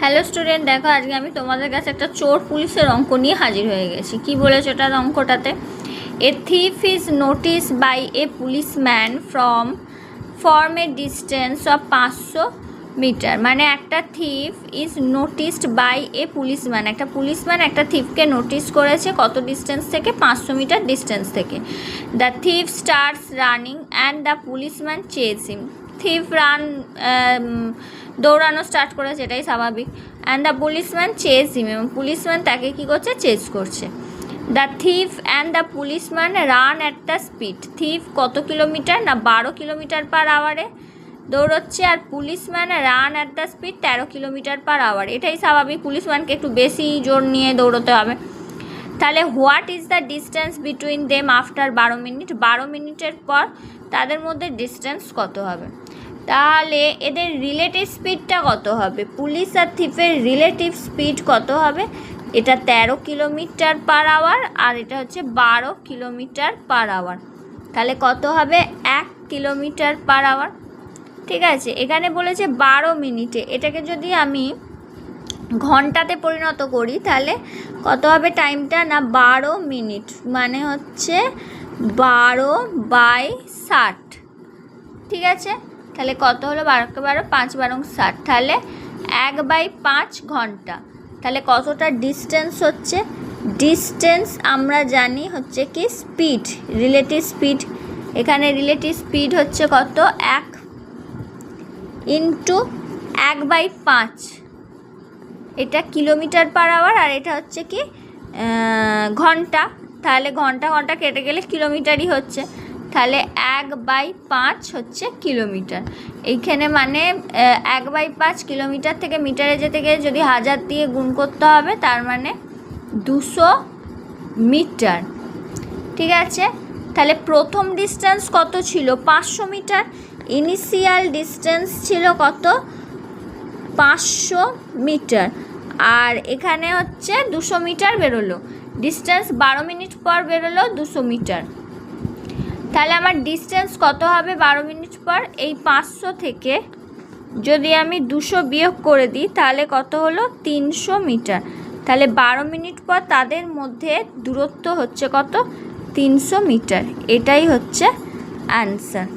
Hello student, দেখো আজকে আমি তোমাদের কাছে একটা চোর পুলিশের অঙ্ক নিয়ে হাজির হয়ে গেছি। কি বলেছে ওটার অঙ্কটাতে? A thief is notice by a policeman from a distance of 500 metre. মানে একটা thief is noticed by a policeman, একটা পুলিশম্যান একটা থিফকে নোটিস করেছে কত ডিস্টেন্স থেকে? 500 মিটার ডিস্টেন্স থেকে। The thief starts running and the policeman chase him. Thief দৌড়ানো স্টার্ট করেছে, এটাই স্বাভাবিক। And the policeman chase him, এবং পুলিশম্যান তাকে কী করছে? চেজ করছে। The thief and the policeman run at the speed. Thief কত কিলোমিটার? না 12 কিলোমিটার পার আওয়ারে দৌড়চ্ছে, আর policeman run at the speed 13 kilometre per hour. এটাই স্বাভাবিক, পুলিশম্যানকে একটু বেশি জোর নিয়ে দৌড়তে হবে। তাহলে what is the distance between them after 12 minute? 12 মিনিটের পর তাদের মধ্যে ডিস্টেন্স কত হবে? তাহলে এদের রিলেটিভ স্পিডটা কত হবে? পুলিশ আর থিফের রিলেটিভ স্পিড কত হবে? এটা 13 কিলোমিটার পার আওয়ার, আর এটা হচ্ছে 12 কিলোমিটার পার আওয়ার। তাহলে কত হবে? 1 কিলোমিটার পার আওয়ার। ঠিক আছে, এখানে বলেছে 12 মিনিটে, এটাকে যদি আমি ঘন্টাতে পরিণত করি তাহলে কত হবে টাইমটা? না 12 মিনিট মানে হচ্ছে 12/60। ঠিক আছে, তাহলে কত হলো? 12 5 12 60, তাহলে 1/5 ঘন্টা। তাহলে কতটা ডিস্টেন্স হচ্ছে? ডিস্টেন্স আমরা জানি হচ্ছে কি স্পিড, রিলেটিভ স্পিড। এখানে রিলেটিভ স্পিড হচ্ছে কত? 1 ইন্টু 1/5। এটা কিলোমিটার পার আওয়ার, আর এটা হচ্ছে কি ঘন্টা। তাহলে ঘন্টা ঘন্টা কেটে গেলে কিলোমিটারই হচ্ছে। তাহলে 1/5 হচ্ছে কিলোমিটার। এইখানে মানে 1/5 কিলোমিটার থেকে মিটারে যেতে গেলে যদি 1000 দিয়ে গুণ করতে হবে, তার মানে 200 মিটার। ঠিক আছে, তাহলে প্রথম ডিস্টেন্স কত ছিল? 500 মিটার। ইনিশিয়াল ডিস্টেন্স ছিল কত? 500 মিটার। আর এখানে হচ্ছে 200 মিটার বেরোলো। ডিস্টেন্স 12 মিনিট পর বেরোলো 200 মিটার। তাহলে আমার ডিস্টেন্স কত হবে 12 মিনিট পর? এই 500 থেকে যদি আমি 200 বিয়োগ করে দিই তাহলে কত হলো? 300 মিটার। তাহলে 12 মিনিট পর তাদের মধ্যে দূরত্ব হচ্ছে কত? 300 মিটার। এটাই হচ্ছে অ্যান্সার।